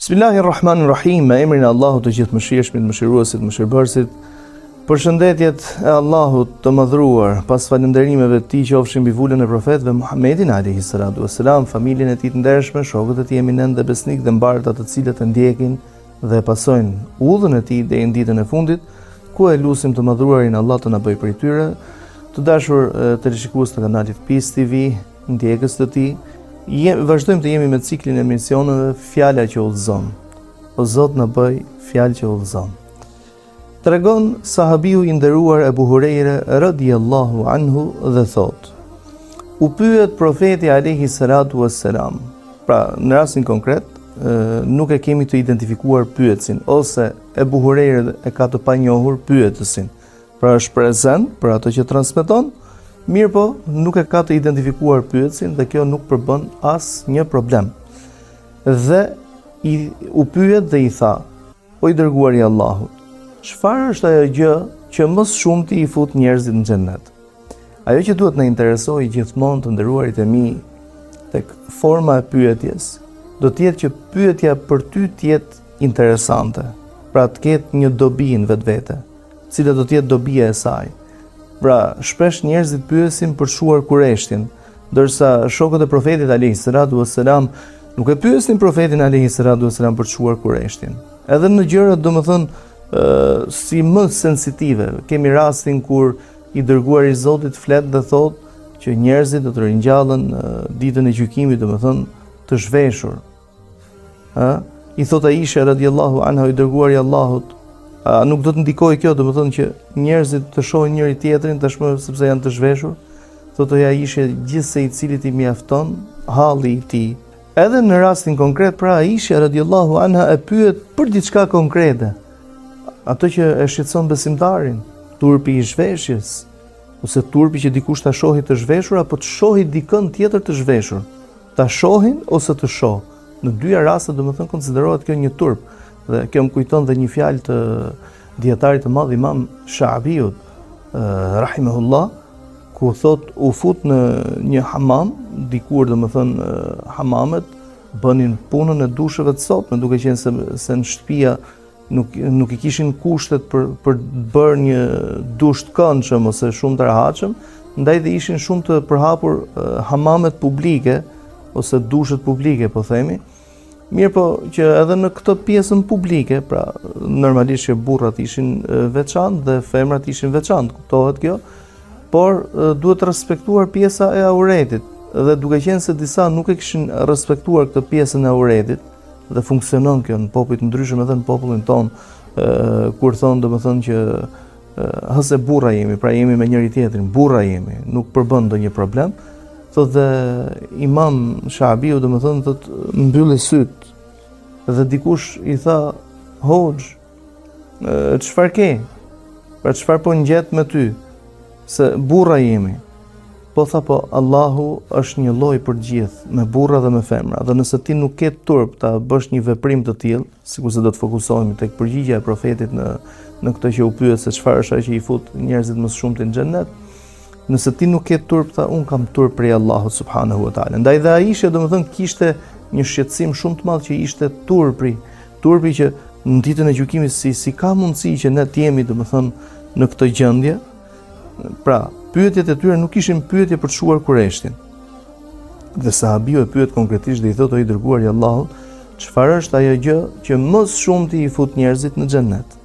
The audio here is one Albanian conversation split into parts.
Bismillahirrahmanirrahim, me emrin e Allahut të gjithëmëshirshmit, mëshiruesit, mëshirbërësit. Përshëndetjet e Allahut të mëdhëruar, pas falënderimeve të Tij qofshin mbi vulën e profetëve Muhammedin alayhi salatu wassalam, familjen e tij të ndershme, shokët e tij eminent dhe besnik dhe mbarta të cilët e ndjekin dhe pasojnë udhën e tij deri në ditën e fundit, ku e lutim të mëdhëruarin Allah të na bëjë prej tyre. Të dashur televizionistë të kanalit Peace TV, ndjekës të tij, vazhdojmë të jemi me ciklin e emisioneve Fjala që udhëzon. O Zot na bëj fjalë që udhëzon. Tregon sahabiu i nderuar Ebu Hurajra radhiyallahu anhu dhe thot: U pyet profeti alayhi salatu wassalam. Pra, në rastin konkret, nuk e kemi të identifikuar pyetsin, ose Ebu Hurajra e ka të panjohur pyetësin. Pra, është prezent për ato që transmeton, mirë po, nuk e ka të identifikuar pyetsin dhe kjo nuk përbën as një problem. Dhe u pyet dhe i tha: O i dërguari i Allahut, çfarë është ajo gjë që më së shumti i fut njerëzit në xhennet? Ajo që duhet na interesojë gjithmonë të nderuarit e mi tek forma e pyetjes, do të jetë që pyetja për ty të jetë interesante, pra të ketë një dobi në vetvete, cila do të jetë dobia e saj. Pra, shpesh njerëzit pyesin për shuar Kureshtin, ndërsa shokët e profetit alayhi salatu wassalam nuk e pyesin profetin alayhi salatu wassalam për shuar Kureshtin. Edhe në gjërat, domethënë, si më sensitive, kemi rastin kur i dërguari i Zotit flet dhe thot që njerëzit do të ringjallën ditën e gjykimit, domethënë, të zhveshur. I thot Aisha radhiyallahu anha, i dërguari i Allahut, nuk do të ndikojë kjo, domethënë që njerëzit të shohin njëri tjetrin tashmë sepse janë të zhveshur? Thotë Aisha, gjithse i cilit i mjafton halli i tij. Edhe në rastin konkret, pra Aisha radhiyallahu anha e pyet për diçka konkrete, ato që e shqetëson besimtarin, turpi i zhveshjes, ose turpi që dikush ta shohi të zhveshur apo të shohi dikën tjetër të zhveshur. Ta shohin ose të shoh. Në dyja rastet domethënë konsiderohet kjo një turp. Dhe kjo më kujton dhe një fjalë të dietarit të madh Imam Sha'biut rahimahullah, ku thot u fut në një hamam, dikur domethënë hamamet bënin punën e dusheve të sotme, duke qenë se në shtëpia nuk i kishin kushtet për të bërë një dush të këndshëm ose shumë të rahatshëm, ndaj dhe ishin shumë të përhapur hamamet publike ose dushet publike, po themi. Mirë po që edhe në këtë pjesën publike, pra normalisht që burrat ishin veçantë dhe femrat ishin veçantë, kuptohet kjo, por duhet të respektuar pjesa e auretit, dhe duke qenë se disa nuk e kishin respektuar këtë pjesën e auretit, dhe funksionon kjo në popull të ndryshëm edhe në popullin ton, kur thonë domethënë që hëse burra jemi, pra jemi me njëri tjetrin, burra jemi, nuk përbën ndonjë problem. Thotë dhe Imam Sha'biu domethënë thotë mbylli syt dhe dikush i tha: Hoxh, çfarë ke? Pra çfarë po ngjet me ty? Se burra jemi. Po tha, po Allahu është një lloj për gjithë, me burra dhe me femra. Dhe nëse ti nuk ke turp ta bësh një veprim të tillë, sikurse do të fokusohemi tek përgjigjja e profetit në këtë që u pyet se çfarë është ajo që i fut njerëzit më së shumti në xhennet. Nëse ti nuk ke turp, tha, un kam turp prej Allahut subhanahu wa taala. Ndaj dhe Aisha domethënë kishte një shqetësim shumë të madh që ishte turpi që në ditën e gjykimit si ka mundësi që ne të jemi domethënë në këtë gjendje. Pra, pyetjet e tyre nuk ishin pyetje për të shuar Kureshtin. Dhe sahabiu e pyet konkretisht dhe i thotë: O i dërguari i Allahut, çfarë është ajo gjë që më së shumti i fut njerëzit në xhennet?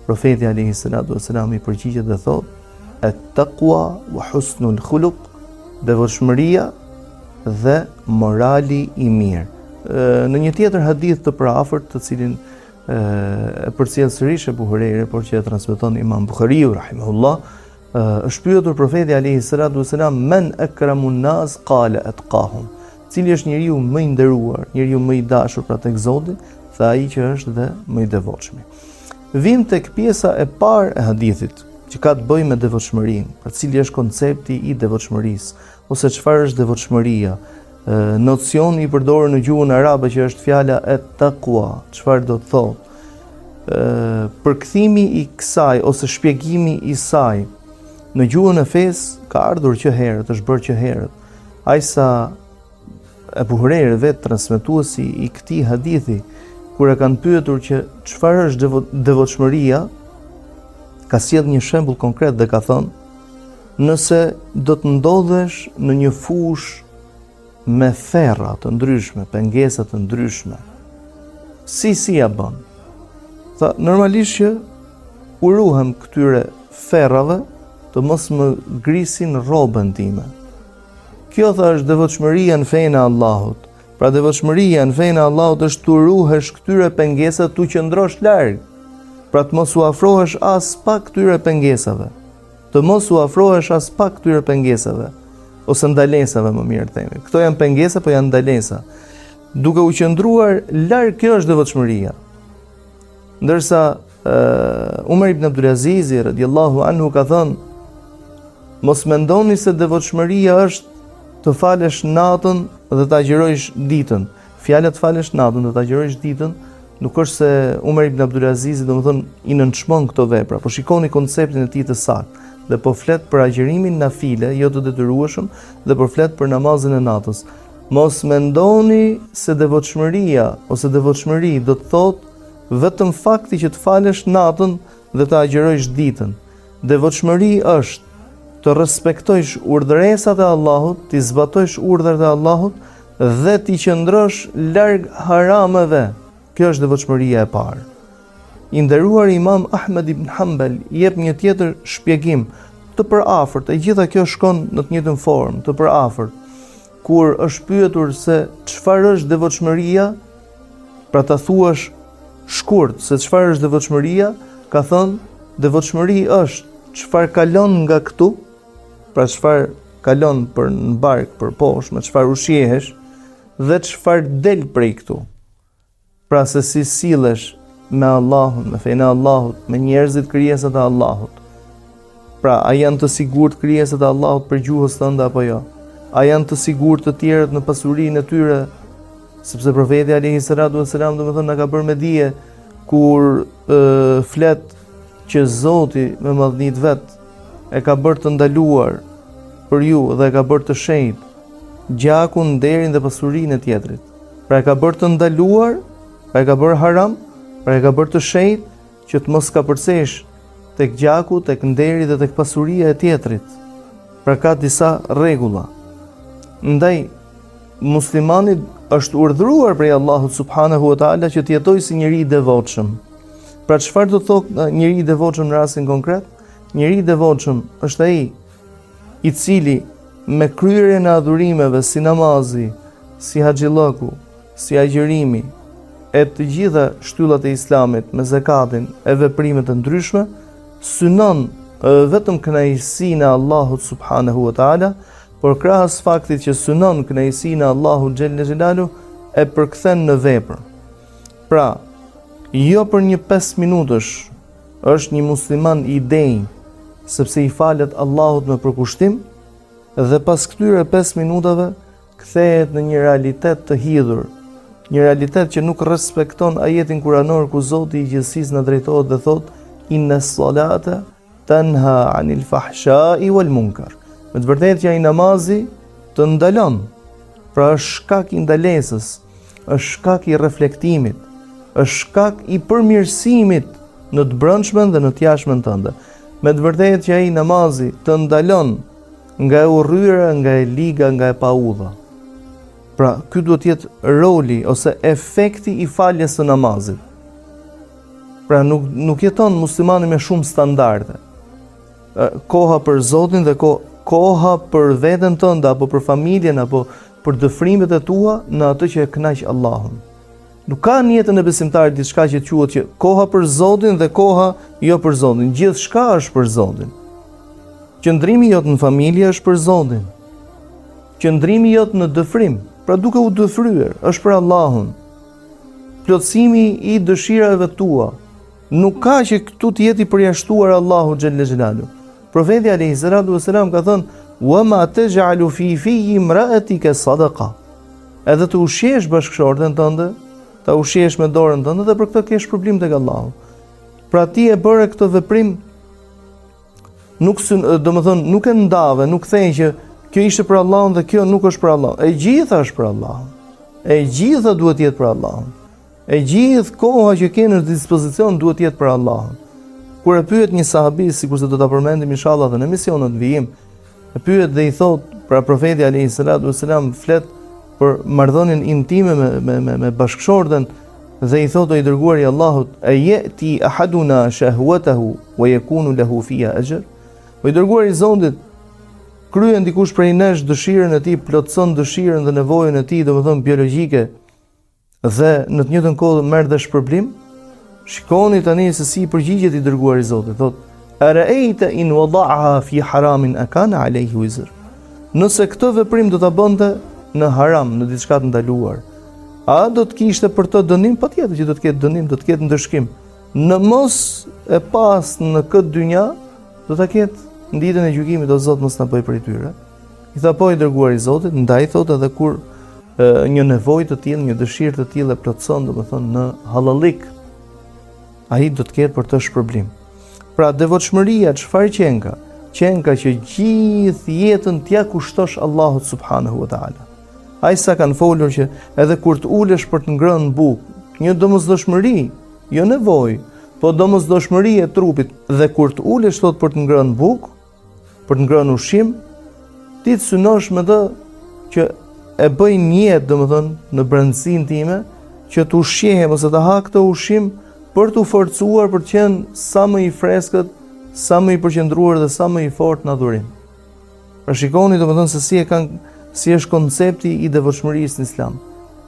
Profeti alayhi salatu wassalam i përgjigjet dhe thotë: at-taqwa wa husnul khuluq, devotshmëria dhe morali i mirë. Në një tjetër hadith të përafërt, të cilin e përcjell sërish Ebu Hurajra, por që e transmeton Imam Buhariu rahimahullah, është pyetur profeti alayhi salatu wassalam: men akramun nas qala atqahum. Cili është njeriu më i nderuar, njeriu më i dashur pra tek Zoti? Tha ai që është dhe më i devotshëm. Vim tek pjesa e parë e hadithit, që ka të bëjë me devotshmërinë, pra cili është koncepti i devotshmërisë, ose çfarë është devotshmëria. Nocioni i përdorur në gjuhën arabe që është fjala e taqwa, çfarë do të thotë? Përkthimi i kësaj ose shpjegimi i saj në gjuhën e fesë ka ardhur që herët, është bërë që herët. Ai sa Ebu Hurajra vetë transmetuesi i këtij hadithi kur e kanë pyetur që çfarë është devotshmëria, ka sjell një shembull konkret dhe ka thënë: nëse do të ndodhesh në një fushë me ferra të ndryshme, pengesa të ndryshme, si ja bën? Tha, normalisht që uruhem këtyre ferrave të mos më grisin rrobën time. Kjo tha është devotshmëria në fenë e Allahut. Pra devotshmëria në fenë e Allahut është të uruhesh këtyre pengesave, tu qëndrosh larg. Pra të mos u afrohesh as pak këtyre pengesave. Të mos u afrohesh as pak këtyre pengesave ose ndalesave, më mirë themi. Këto janë pengesa, po janë ndalesa. Duke u qëndruar larg, kjo është devotshmëria. Ndërsa Umar ibn Abdulaziz radhiyallahu anhu ka thënë: mos mendoni se devotshmëria është të falesh natën dhe të agjërosh ditën. Fjala të falesh natën dhe të agjërosh ditën nuk është se Umar ibn Abdulaziz domethënë i nënçmon këto vepra, por shikoni konceptin e tij të saktë. Dhe po flet për agjërimin nafile, jo të detyrueshëm, dhe po flet për namazin e natës. Mos mendoni se devotshmëria ose devotshmëri do të thotë vetëm fakti që të falesh natën dhe të agjërosh ditën. Devotshmëri është të respektojsh urdhëresat e Allahut, të zbatojsh urdhrat e Allahut dhe të qëndrosh larg harameve. Kjo është devotshmëria e parë. I nderuar Imam Ahmed ibn Hanbal jep një tjetër shpjegim të përafërt, e gjitha kjo shkon në të njëjtën formë, të përafërt. Kur është pyetur se çfarë është devotshmëria, pra ta thuash shkurt se çfarë është devotshmëria, ka thënë devotshmëri është çfarë kalon nga këtu, pra çfarë kalon për në bark, për poshtë, me çfarë ushqehesh dhe çfarë del prej këtu. Pra se si sillesh me Allahun, me fenë e Allahut, me njerëzit krijesat e Allahut. Pra, a janë të sigurt krijesat e Allahut për gjuhës tënde apo jo? A janë të sigurt të tjerët në pasurinë e tyre? Sepse profeti alayhi salatu wasalam domethënë na ka bërë me dije kur flet që Zoti me madhnitë vet e ka bërë të ndaluar për ju dhe e ka bërë të shenjtë gjakun, nderin dhe pasurinë e tjetrit. Pra e ka bërë të ndaluar, pra e ka bërë haram, pra e ka bërë të shenjtë që të mos ka përcesh tek gjaku, tek nderi dhe tek pasuria e tjetrit. Pra ka disa rregulla. Ndaj muslimani është urdhëruar prej Allahut subhanahu wa taala që të jetojë si njeri i devotshëm. Pra çfarë do thotë njeri i devotshëm në rastin konkret? Njeri i devotshëm është ai i cili me kryerjen e adhurimeve si namazi, si haxhilloku, si agjërimi, e të gjitha shtyllat e Islamit me zakatin e veprimet të ndryshme, synon vetëm kënaqësinë e Allahut subhanahu wa taala, por krahas faktit që synon kënaqësinë e Allahut xhella xhelalu e përkthen në vepër. Pra, jo për një 5 minutësh është një musliman i denj sepse i falet Allahut me përkushtim dhe pas këtyre 5 minutave kthehet në një realitet të hidhur, një realitet që nuk respekton ajetin kuranor ku Zoti i gjithësisë na drejtohet dhe thotë inna salata tanha anil fahsha'i wal munkar. Me të vërtetë që ai namazi të ndalon, pra është shkak i ndalesës, është shkak i reflektimit, është shkak i përmirësimit në të brendshmen dhe në të jashtmen tënde. Me të vërtetë që ai namazi të ndalon nga e urryera, nga e liga, nga e paudha. Pra, ky duhet të jetë roli ose efekti i faljes së namazit. Pra, nuk jeton muslimani me shumë standarde. Koha për Zotin dhe koha për veten tënde apo për familjen apo për dëfrimet e tua në atë që e kënaq Allahun. Nuk ka në jetën e besimtarit diçka që quhet që koha për Zotin dhe koha jo për Zotin. Gjithçka është për Zotin. Qëndrimi jot në familje është për Zotin. Qëndrimi jot në dëfrim, pra duke u dëfryer, është për Allahun. Plotësimi i dëshirave tua nuk ka që këtu të jeti përjashtuar Allahu xhelle xhelalu. Profeti alayhi salatu wasalam ka thënë: "Wa ma taj'alu fi imra'atika sadaqa." Edhe të ushqesh bashkëshorten tënde, ta ushqesh me dorën tënde dhe për këtë kesh problem tek Allahu. Pra ti e bëre këtë veprim nuk e ndave, nuk thënë që kjo ishte për Allahun dhe kjo nuk është për Allahun. E gjitha është për Allahun. E gjitha duhet të jetë për Allahun. E gjithë koha që ke në dispozicion duhet jetë për Allahun. Kur e pyet një sahabi, sikurse do ta përmendim inshallah edhe në emisionin e vijim, e pyet dhe i thot, pra profeti alayhi salatu wasalam flet për marrëdhënien intime me bashkëshorten dhe i thot o i dërguari i Allahut, a yati ahaduna shahwatahu wa yakunu lahu fiha ajr? O i dërguari i Zotit, kryen dikush prej nesh dëshirën e tij, plotson dëshirën dhe nevojën e tij, domethënë biologjike, dhe në të njëjtën kohë merr dhe shpërblim? Shikoni tani se si përgjigjet i dërguari i Zotit, thot: "Ara'aita in wada'aha fi haramin akana alayhi wizr?" Nëse këtë veprim do ta bënte në haram, në diçka të ndaluar, a do të kishte për të dënim? Patjetër që do të ketë dënim, do të ketë ndëshkim. Në mos e pas në këtë dynja, do ta ketë në ditën e gjykimit, o Zot mos na bëj prej tyre. I tha po i dërguari i Zotit, ndaj thot edhe kur një nevojë të tillë, një dëshirë të tillë e plotson, domethënë në hallallik, ai do të ketë për të shpërblim. Pra devotshmëria çfarë qen ka? Qen ka që gjithë jetën t'ia kushtosh Allahut subhanahu wa taala. Ai sa kanë folur që edhe kur të ulesh për të ngrënë bukë, një domosdoshmëri, jo nevojë, po domosdoshmëri e trupit, dhe kur të ulesh thot për të ngrënë bukë, për të ngrënë ushqim, ti të synosh me të që e bëj një jetë, domethënë, në brendësinë time, që të ushqehem ose të ha këtë ushqim për të forcuar për të qenë sa më i freskët, sa më i përqendruar dhe sa më i fortë në adhurim. Pra shikoni domethënë se si është koncepti i devotshmërisë në Islam.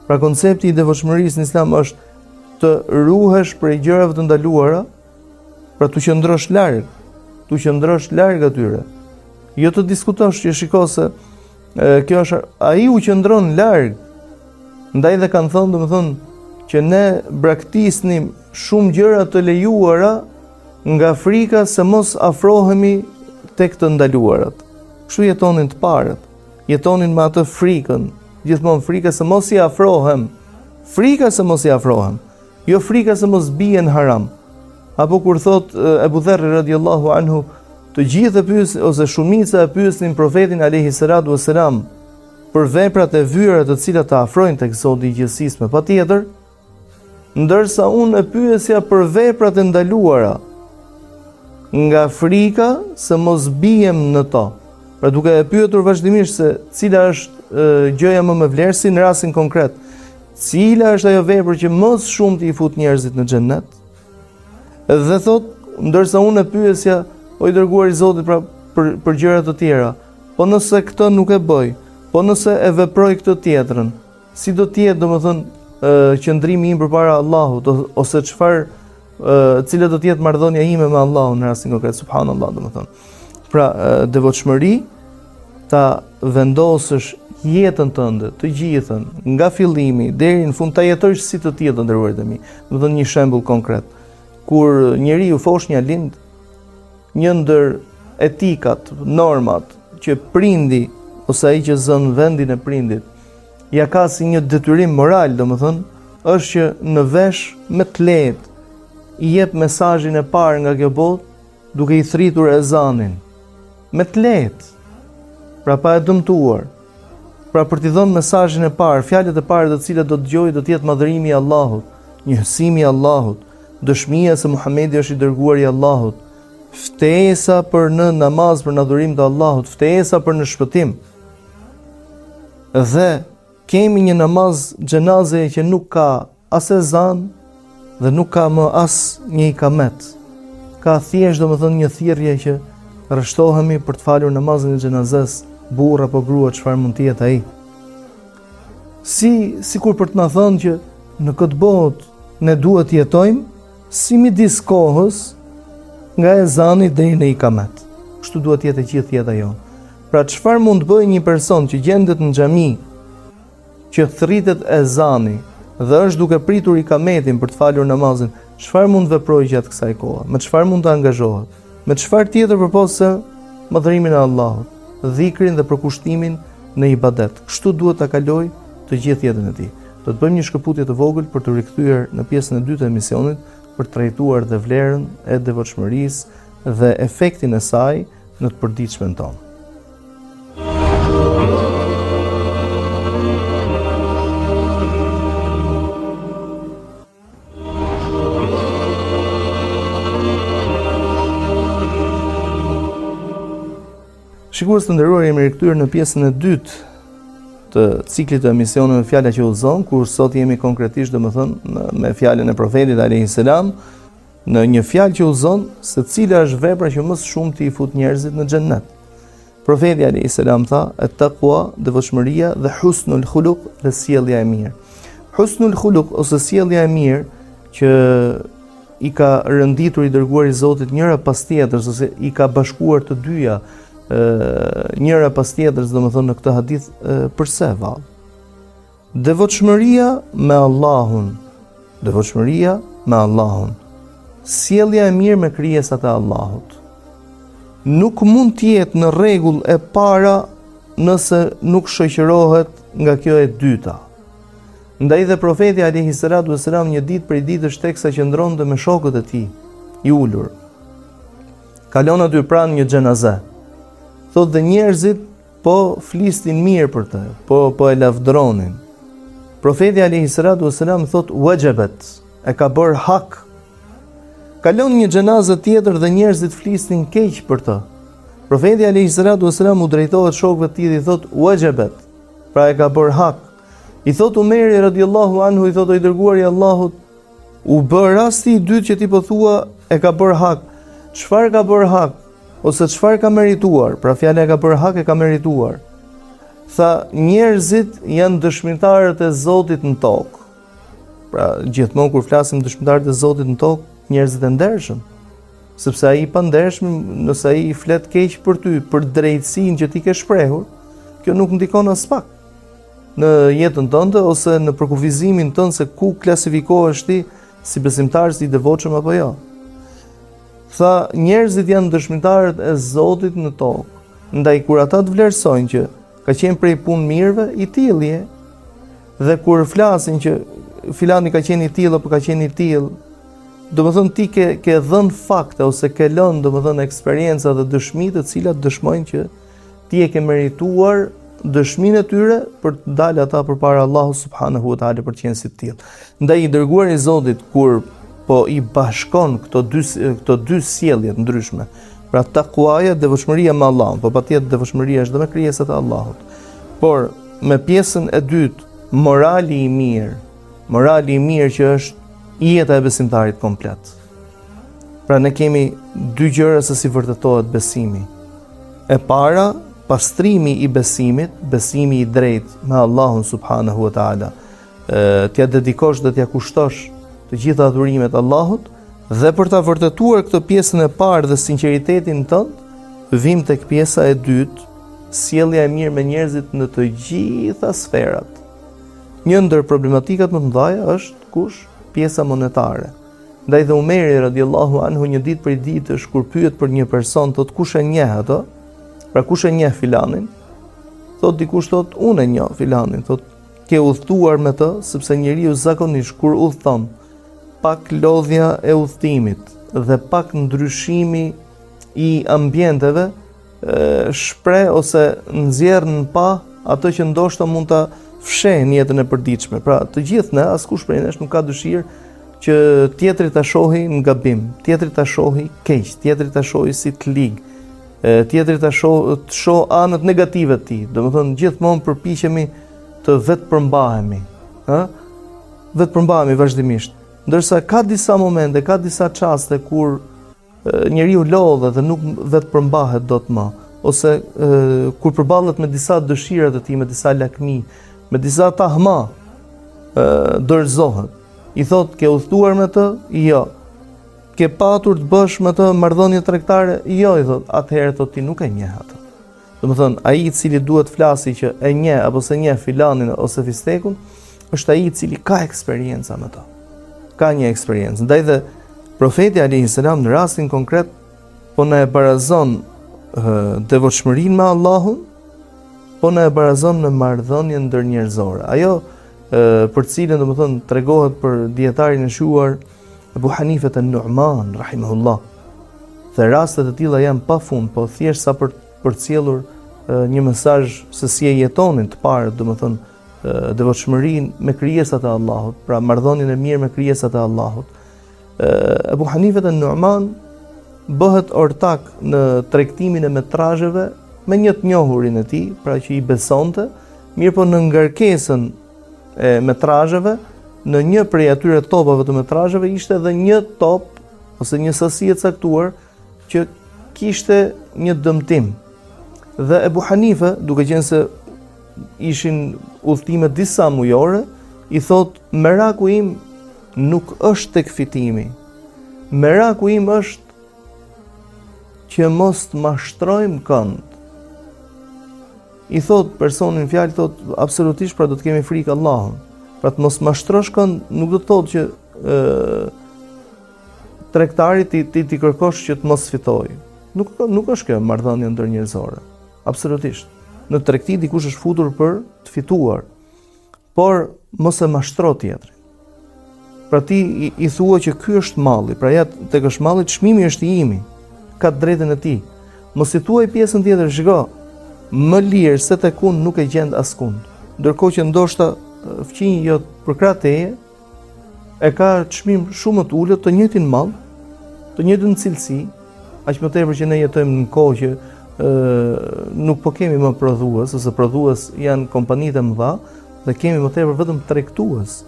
Pra koncepti i devotshmërisë në Islam është të ruhesh prej gjërave të ndaluara, pra të qëndrosh larg atyre. Jo të diskutosh që shiko se kjo është ai u qëndron larg. Ndaj dhe kanë thënë domethënë që ne braktisnim shumë gjëra të lejuara nga frika se mos afrohemi tek të ndaluarat. Kështu jetonin të parët, jetonin me atë frikën, gjithmonë frika se mos i afrohem. Frika se mos i afrohem, jo frika se mos bien haram. Apo kur thot Ebu Dherr radhiyallahu anhu, të gjithë e pyesin ose shumica e pyesin profetin alayhi salatu wassalam për veprat e vyera të cilat të afrojnë tek Zoti i gjithësisë me patjetër, ndërsa unë e pyesja për veprat e ndaluara nga frika se mos bijem në to. Pra duke e pyetur vazhdimisht se cila është gjëja më me vlerë, si në rastin konkret, cila është ajo vepër që më shumë t'i fut njerëzit në xhennet. Dhe thot, ndërsa unë e pyesja o i dërguari i Zotit pra për gjëra të tjera, po nëse këtë nuk e bëj, po nëse e veproj këtë tjetrën, si do të jetë domethënë qëndrimi im përpara Allahut, ose çfarë cila do të jetë marrëdhënia ime me Allahun në rastin konkret, subhanallahu domethënë. Pra devotshmëri ta vendosësh jetën tënde, të gjithën, nga fillimi deri në fund, ta jetosh si të tjetër ndërruarit e mi. Domethënë një shembull konkret. Kur njeriu foshnja lind, një ndër etikat, normat që prindi ose ai që zën vendin e prindit ja ka si një detyrim moral, domethënë, është që në vesh me të lehtë i jep mesazhin e parë nga kjo botë duke i thritur ezanin. Me të lehtë, pra pa e dëmtuar. Pra për t'i dhënë mesazhin e parë, fjalët e para të cilat do të dëgjojë do të jetë madhërimi i Allahut, njësimi i Allahut, dëshmia se Muhamedi është i dërguari i Allahut, ftesa për në namaz për në adhurim të Allahut, ftesa për në shpëtim. Dhe kemi një namaz xhenaze që nuk ka as ezan dhe nuk ka më as një ikamet. Ka thjesht domethënë një thirrje që rreshtohemi për të falur namazin e xhenazes, burr apo grua, çfarë mund të jetë ai. Sikur për të na thënë që në këtë botë ne duhet të jetojmë si midis kohës nga ezani deri në ikamet. Kështu duhet të jetë gjithë jeta jonë. Pra çfarë mund të bëjë një person që gjendet në xhami, që thritet ezani dhe është duke pritur ikametin për të falur namazin, çfarë mund të veprojë gjatë kësaj kohe? Me çfarë mund të angazhohet? Me çfarë tjetër përposë se madhërimin e Allahut, dhikrin dhe përkushtimin në ibadet. Kështu duhet ta kaloj të gjithë jetën e tij. Do të bëjmë një shkëputje të vogël për të rikthyer në pjesën e dytë të emisionit për të trajtuar dhe vlerën e devotshmërisë dhe efektin e saj në të përditshmen tonë. Shikues të nderuar, jemi rikthyer në pjesën e dytë të ciklit të emisioneve Fjala që udhëzon, kur sot jemi konkretisht domethënë me fjalën e profetit alayhis salam, në një fjalë që udhëzon se cila është vepra që më së shumti i fut njerëzit në xhennet. Profeti alayhis salam tha: "At-taqwa", devotshmëria, dhe husnul khuluq, dhe sjellja e mirë. Husnul khuluq ose sjellja e mirë që i ka rënditur i dërguari i Zotit njëra pas tjetrës, ose i ka bashkuar të dyja njëra pas tjetrës, domethënë në këtë hadith, përse vallë? Devotshmëria me Allahun, devotshmëria me Allahun, sjellja e mirë me krijesat e Allahut. Nuk mund të jetë në rregull e para nëse nuk shoqërohet nga kjo e dyta. Ndaj dhe profeti alayhi salatu wassalam një ditë prej ditësh teksa qëndronte me shokët e tij, i ulur, kalon aty pranë një xhenaze. Thotë dhe njerëzit po flisnin mirë për të, po e lavdëronin. Profeti alayhi salatu wassalam thotë: "Wajabat", e ka bërë hak. Kalon një xhenazë tjetër dhe njerëzit flisnin keq për të. Profeti alayhi salatu wassalam u drejtohet shokëve të tij dhe i thotë: "Wajabat", pra e ka bërë hak. I thot Umeri radiallahu anhu, i thot: "O i dërguari i Allahut, u bë rasti i dytë që ti po thua e ka bërë hak. Çfarë ka bërë hak? Ose çfarë ka merituar?" Pra fjala e ka bërë hak e ka merituar. Tha: "Njerëzit janë dëshmitarët e Zotit në tokë." Pra gjithmonë kur flasim dëshmitarët e Zotit në tokë, njerëzit e ndershëm. Sepse ai i pandershëm, nëse ai i flet keq për ty, për drejtësinë që ti ke shprehur, kjo nuk ndikon as pak në jetën tënde ose në përkufizimin tënd se ku klasifikohesh ti si besimtar, si i devotshëm apo jo. Tha: "Njerëzit janë dëshmitarët e Zotit në tokë. Ndaj kur ata të vlerësojnë që ka qenë prej punë mirëve, i tillë je. Dhe kur flasin që filani ka qenë i tillë apo ka qenë i tillë, domethënë ti ke dhënë fakte ose ke lënë domethënë eksperjenca dhe dëshmi të cilat dëshmojnë që ti e ke merituar dëshminë e tyre për të dalë ata përpara Allahut subhanahu wa taala për të qenë si të tillë." Ndaj i dërguari i Zotit kur po i bashkon këto dy sjellje të ndryshme, pra takwaja, devotshmëria me Allahun, po patjetër devotshmëria është dhe me krijesat e Allahut, por me pjesën e dytë, morali i mirë që është jeta e besimtarit komplet. Pra ne kemi dy gjëra se si vërtetohet besimi. E para, pastrimi i besimit, besimi i drejtë me Allahun subhanahu wa taala, t'ja dedikosh dhe t'ja kushtosh të gjitha adhurimet Allahut, dhe për ta vërtetuar këtë pjesën e parë dhe sinqeritetin tënd, vim tek pjesa e dytë, sjellja e mirë me njerëzit në të gjitha sferat. Një ndër problematikat më të mëdha është kush? Pjesa monetare. Ndaj dhe Umeri radiallahu anhu një ditë prej ditësh kur pyet për një person, thot: "Kush e njeh ato?" Pra kush e njeh filanin? Thot dikush, thot: "Unë e njoh filanin." Thot: "Ke udhëtuar me të?" Sepse njeriu zakonisht kur udhton, pak lodhja e udhtimit dhe pak ndryshimi i ambienteve shpreh ose nxjerr në pa ato që ndoshta mund ta fsheh në jetën e përditshme. Pra të gjithë ne, askush prej nesh nuk ka dëshirë që tjetri ta shohi në gabim, tjetri ta shohi keq, tjetri ta shohi si të lig, tjetri ta shoh anët negative të tij. Domethënë gjithmonë përpiqemi të vetë përmbahemi, vetë përmbahemi vazhdimisht. Ndërsa ka disa momente, ka disa çaste kur njeriu lodhet dhe nuk vetë përmbahet dot më, ose kur përballet me disa dëshira të tij, me disa lakmi, me disa tahma, dorëzohet. I thot: "Ke udhëtuar me të?" Jo. "Ke patur të bësh me të marrëdhënie tregtare?" Jo, i thot. "Atëherë thot ti nuk e njeh atë." Domethënë ai i cili duhet flasi që e njeh apo se njeh filanin ose fistekun, është ai i cili ka eksperjenca me to. Ka një eksperiencë. Ndaj dhe profeti alayhis salam në rastin konkret po na e barazon devotshmërinë me Allahun, po na e barazon me marrëdhënien ndërnjerëzore. Ajo për cilën domethënë tregohet për dietarin e shuar Abu Hanifet an-Nu'man rahimahullah. Dhe rastet e tilla janë pafund, po thjesht sa për përcjellur një mesazh se si e jetonin të parë, domethënë devotshmërinë me krijesat e Allahut, pra marrëdhënien e mirë me krijesat e Allahut. Abu Hanifet an-Nu'man bëhet ortak në tregtimin e metrazheve me një të njohurin e tij, pra që i besonte, mirë po në ngarkesën e metrazheve, në një prej atyre topave të metrazheve ishte edhe një top ose një sasi e caktuar që kishte një dëmtim. Dhe Ebu Hanife, duke qenë se ishin udhëtime disa mujore, i thot, meraku im nuk është tek fitimi. Meraku im është që mos të mashtrojmë kënd. I thot personin fjalë, thot absolutisht pra do të kemi frikë Allahun. Pra të mos mashtrosh kënd nuk do të thotë që tregtarit ti kërkosh që të mos fitojë. Nuk është kjo marrëdhënie ndërnjerëzore. Absolutisht. Në tregti dikush është futur për të fituar, por mos e mashtro tjetrin. Pra ti i thua që ky është malli, pra ja tek është malli, çmimi është i imi. Ka drejtën e tij. Mos i thuaj pjesën tjetër, shiko, më lirë se tek unë nuk e gjend askund. Ndërkohë që ndoshta fqinj jo për krah teje e ka çmim shumë të ulët, të njëjtin mall, të njëjtën cilësi, aq më tepër që ne jetojmë në kohë që nuk po kemi më prodhues, ose prodhues janë kompanitë e mëdha dhe kemi më tepër vetëm tregtues.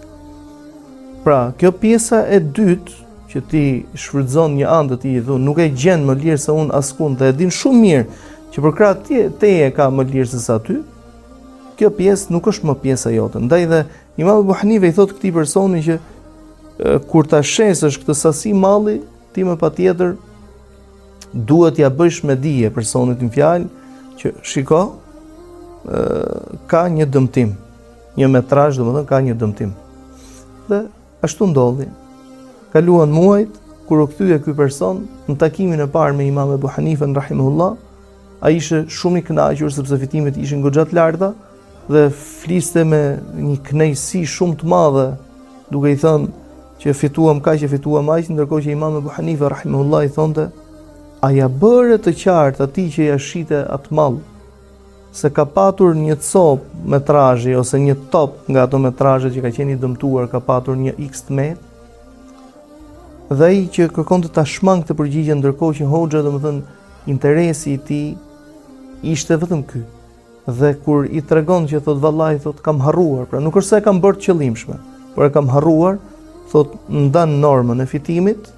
Pra, kjo pjesa e dytë që ti shfrytëzon një anë të tij i thon, nuk e gjen më lirë se unë askund dhe e din shumë mirë që për krah teje ka më lirë se sa ty. Kjo pjesë nuk është më pjesa jote. Ndaj dhe Imam Abu Hanife i thot këtij personi që kur ta shesësh këtë sasi malli, ti më patjetër duhet ja bësh me dije personit në fjalë që shiko, ka një dëmtim. Një metrazh, domethënë ka një dëmtim. Dhe ashtu ndodhi. Kaluan muajt, kur u kthye ky person në takimin e parë me Imam Abu Hanife rahimahullah, ai ishte shumë i kënaqur sepse fitimet ishin goxha të larta dhe fliste me një kënaqësi shumë të madhe, duke i thënë që fituam kaq, ndërkohë që Imam Abu Hanife rahimahullah i thonte, a ja bëre të qartë atij që ja shite atë mall se ka patur një cop metrazhi ose një top nga ato metrazhe që ka qenë i dëmtuar, ka patur një X të met. Dhe ai që kërkonte ta shmang të përgjigjen, ndërkohë që hoxha, domethënë interesi i tij ishte vetëm ky. Dhe kur i tregon që thot vallahi, thot kam harruar, pra nuk është se e kam bërë të qëllimshme, por e kam harruar, thot ndan normën e fitimit,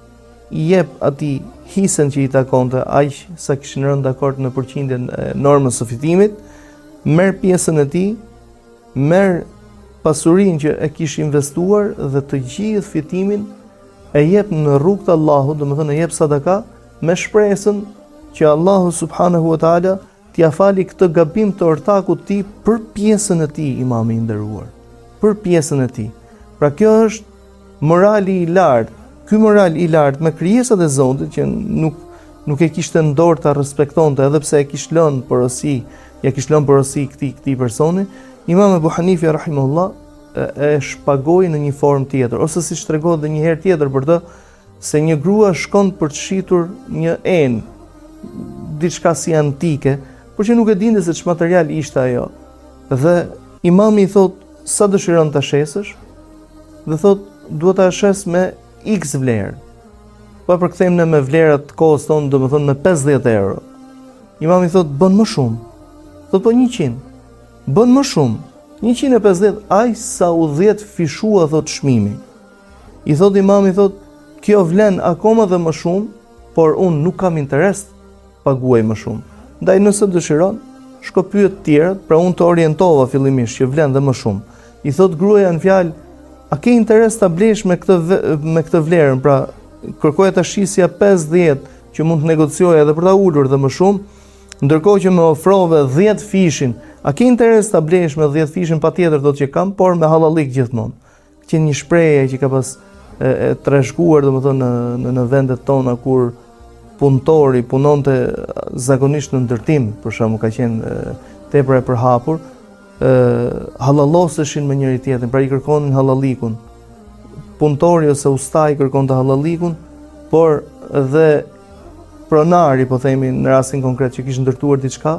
i jep atij hisën që i takonte, aq sa kishin rënë dakord në përqindjen e normës së fitimit, merr pjesën e tij, merr pasurinë që e kish investuar dhe të gjithë fitimin e jep në rrugt të Allahut, domethënë e jep sadaka me shpresën që Allahu subhanahu wa taala t'ia fali këtë gabim të ortakut të tij për pjesën e tij, imami i nderuar, për pjesën e tij. Pra kjo është morali i lartë. Ky moral i lartë me krijesat e Zotit që nuk e kishte në dorë ta respektonte, edhe pse e kishte lënë porosi, ja kishte lënë porosi këtij personi, Imam Abu Hanife rahimahullah e shpagoi në një formë tjetër, ose siç tregohet edhe një herë tjetër për të, se një grua shkon për të shitur një enë, diçka si antike, por që nuk e dinte se ç'material material ishte ajo. Dhe imami i thot, sa dëshiron ta shesësh? Dhe thot, duhet ta shes me X vlerë. Po e përkthejmë ne me vlerat të kohës tonë, domethënë me 50 euro. Imami thot, bën më shumë. Thot, po 100. Bën më shumë. 150, aj sa u 10 fishua, thot çmimi. I thot imami, thot, kjo vlen akoma dhe më shumë, por unë nuk kam interes paguaj më shumë. Ndaj nëse dëshiron, shko pyet të tjerët, pra unë të orientova fillimisht që vlen dhe më shumë. I thot gruaja në fjalë, a ke interes ta blesh me këtë vlerën, pra kërkoja ta shisja 50 që mund të negocioj edhe për ta ulur dhe më shumë, ndërkohë që më ofrove 10 fishin, a ke interes ta blesh me 10 fishin? Patjetër do të që kam, por me hallallik gjithmonë. Që një shprehje që ka pas e trashëguar domethënë në vendet tona kur punëtori punonte zakonisht në ndërtim, për shembull, ka qenë tepër e përhapur, hallalloseshin me njëri tjetrin, pra i kërkonin hallallikun. Punëtori ose ustai kërkonte hallallikun, por dhe pronari, po themi në rastin konkret që kishte ndërtuar diçka,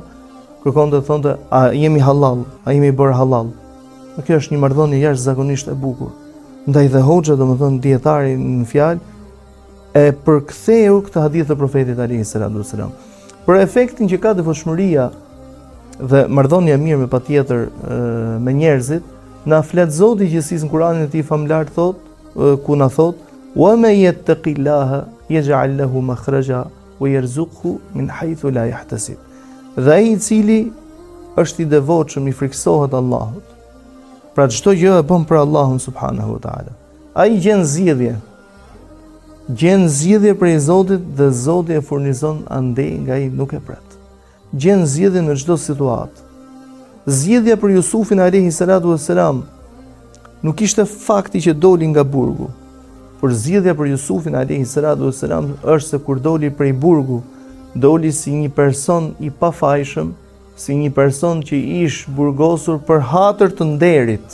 kërkonte të thonte, a jemi halal, a jemi bërë halal. Kjo është një marrëdhënie jashtëzakonisht e bukur. Ndaj dhe hoxha, domethënë dietari në fjalë, e përktheu këtë hadith të profetit alayhi salatu wasalam. Për efektin që ka devotshmëria dhe marrëdhënia e mirë me patjetër me njerëzit, na flet Zoti i gjithësisë në Kur'anin e tij famlar thot, ku na thot: "Wa man yattaqillaha yaj'al lahu makhraja wa yarzuqhu min haythu la yahtasib." Dhe ai i cili është i devotshëm, i friksohet Allahut, pra çdo gjë e bën për Allahun subhanahu wa taala. Ai gjen zgjidhje prej Zotit dhe Zoti e furnizon andej nga ai nuk e pret. Gjen zgjidhje në çdo situatë. Zgjidhja për Jusufin alayhi salatu wassalam nuk ishte fakti që doli nga burgu, por zgjidhja për Jusufin alayhi salatu wassalam është se kur doli prej burgu, doli si një person i pafajshëm, si një person që ish burgosur për hatër të nderit.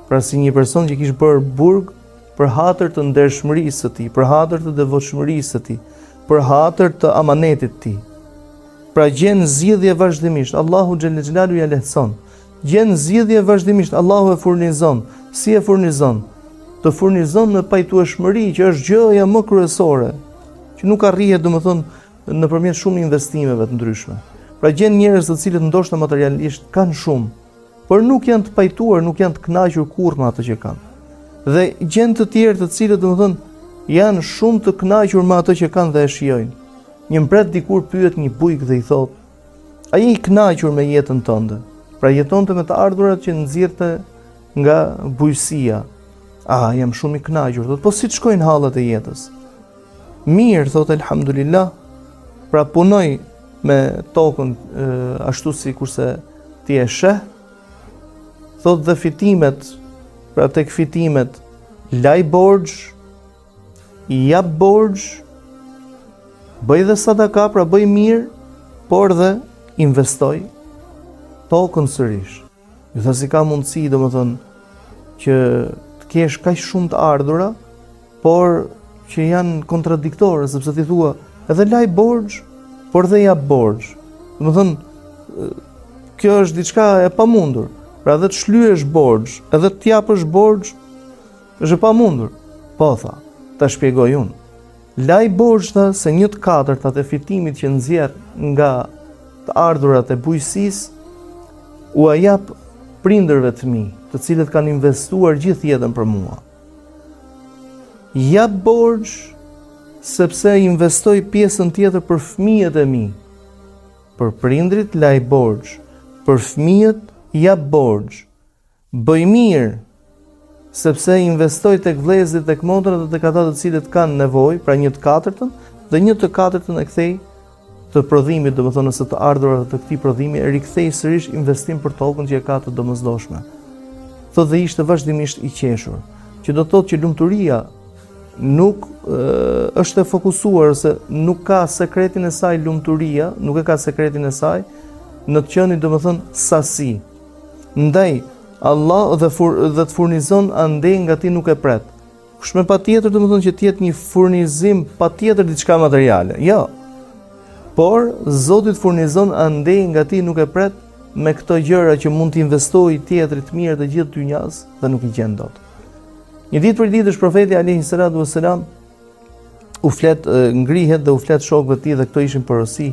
Pra si një person që kishte bërë burg për hatër të ndershmërisë së tij, për hatër të devotshmërisë së tij, për hatër të amanetit të tij. Pra gjen zgjidhje vazhdimisht, Allahu xhallal xhelalu ja lehtëson. Gjen zgjidhje vazhdimisht, Allahu e furnizon. Si e furnizon? Të furnizon në pajtueshmëri, që është gjëja më kryesore, që nuk arrihet domethënë nëpërmjet shumë investimeve të ndryshme. Pra gjen njerëz të cilët ndoshta materialisht kanë shumë, por nuk janë të pajtuar, nuk janë të kënaqur kurrë me atë që kanë. Dhe gjen të tjerë të cilët domethënë janë shumë të kënaqur me atë që kanë dhe e shijojnë. Një mbret dikur pyet një bujk dhe i thot: "A je i kënaqur me jetën tënde?" Pra jetonte me të ardhurat që nxirrte nga bujësia. Jam shumë i kënaqur." Thot: "Po si të shkojnë hallet e jetës?" "Mirë," thot, "elhamdulillah." Pra punoj me tokën ashtu si kurse ti e sheh. Thot: "Dhe fitimet, pra tek fitimet, laj borxh, i jap borxh, bëj dhe sadaka, pra bëj mirë, por dhe investoj tokën sërish." Ju tha: "Si ka mundësi, domethënë, që të kesh kaq shumë të ardhura, por që janë kontradiktore, sepse ti thua edhe laj borxh, por dhe jap borxh." Domethënë, kjo është diçka e pamundur. Pra edhe të shlyesh borxh, edhe të japësh borxh, është e pamundur. Po tha, ta shpjegoj unë. Laj borxh tha se 1/4 e fitimit që nxjerr nga të ardhurat e bujqësisë u jap prindërve të mi, të cilët kanë investuar gjithë jetën për mua. Jap borxh sepse investoj pjesën tjetër për fëmijët e mi. Për prindrit laj borxh, për fëmijët jap borxh. Bëj mirë sepse investoj tek vëllezërit, tek motrat dhe tek ata të cilët kanë nevojë, pra 1/4, dhe 1/4 e kthej të prodhimit, domethënë nëse të ardhurat të këtij prodhimi e rikthej sërish investim për tokën që e ka të domosdoshme. Thotë dhe ishte vazhdimisht i qeshur, që do të thotë që lumturia nuk është e fokusuar, ose nuk ka sekretin e saj lumturia, nuk e ka sekretin e saj në të qenë domethënë sasi. Ndaj Allah dhe të furnizon andej nga ti nuk e pret. Kush me patjetër domethënë që të jetë një furnizim patjetër diçka materiale. Jo. Por Zoti të furnizon andej nga ti nuk e pret me këto gjëra që mund të investojë tjetrit të mirë të gjithë dynjas dhe nuk i gjen dot. Një ditë për ditësh profeti alayhi salatu wassalam u flet, ngrihet dhe u flet shokëve të tij, dhe këto ishin porosi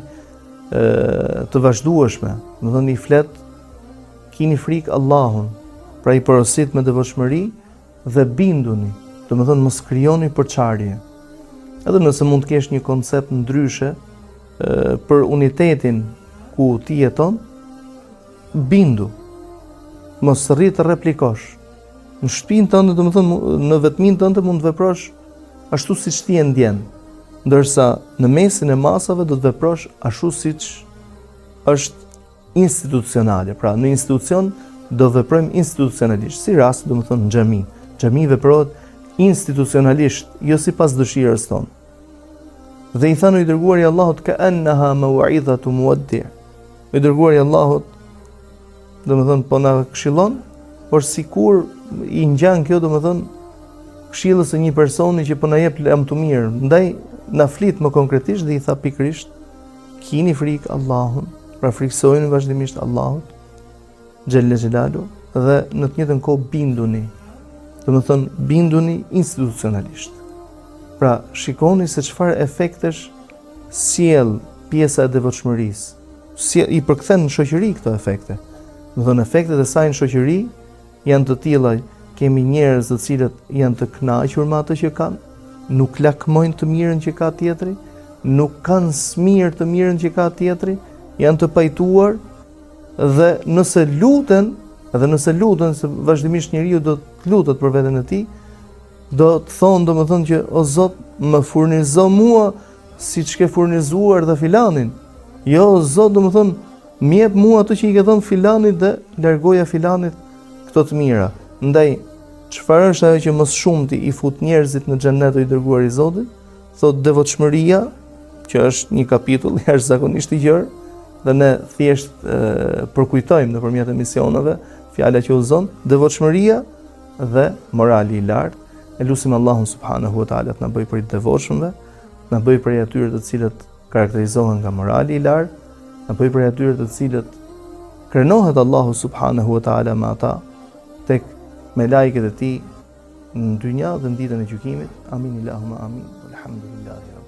të vazhdueshme. Domethënë i flet: "Kini frikë Allahun", pra i porosit me devotshmëri, "dhe binduni", domethënë mos krijoni përçarje. Edhe nëse mund të kesh një koncept ndryshe për unitetin ku ti jeton, bindu. Mos rri të replikosh. Në shtëpinë tënde, domethënë në vetminë tënde mund të veprosh ashtu siç ti e ndjen, ndërsa në mesin e masave do të veprosh ashtu siç është institucionale. Pra në institucion do veprojmë institucionalisht. Si rast, domethënë në xhami. Xhami veprohet institucionalisht, jo sipas dëshirës tonë. Dhe i thanë i dërguari i Allahut: "Ka annaha maw'idhatu muwaddi'." I dërguari i Allahut domethënë po na këshillon, por sikur i ngjan kjo domethënë këshillës së një personi që po na jep lëm të mirë. Ndaj na flit më konkretisht dhe i tha pikërisht: "Kini frikë Allahun", pra friksojeni vazhdimisht Allahut xhelle xhelalu, dhe në të njëjtën kohë binduni. Domethënë binduni institucionalisht. Pra shikoni se çfarë efektesh sjell pjesa e devotshmërisë. si i përkthen në shoqëri këto efekte. Do të thonë efektet e saj në shoqëri janë të tilla, kemi njerëz të cilët janë të kënaqur me atë që kanë, nuk lakmojnë të mirën që ka tjetri, nuk kanë smir të mirën që ka tjetri, janë të pajtuar dhe nëse luten se vazhdimisht njeriu do të lutet për veten e tij, do të thonë domethënë që o Zot, më furnizo mua siç ke furnizuar dhe filanin. Jo o Zot, domethënë më jep mua ato që i ke dhënë filanit dhe largoja filanit këto të mira. Ndaj çfarë është ajo që më shumti i fut njerëzit në xhenet i dërguar i Zotit? Thot devotshmëria, që është një kapitull jashtëzakonisht i gjerë, dhe ne thjesht përkujtojmë nëpërmjet emisioneve fjala që uzon, devotshmëria dhe morali i lartë. E lutim Allahun subhanahu wa taala të na bëjë prej devotshmëve, na bëjë prej atyre të cilët karakterizohen nga morali i lartë, na bëjë prej atyre të cilët krenohet Allahu subhanahu wa taala me ata tek me lajket e tij në dynja dhe në ditën e gjykimit. Amin Allahumma amin. Alhamdulillah.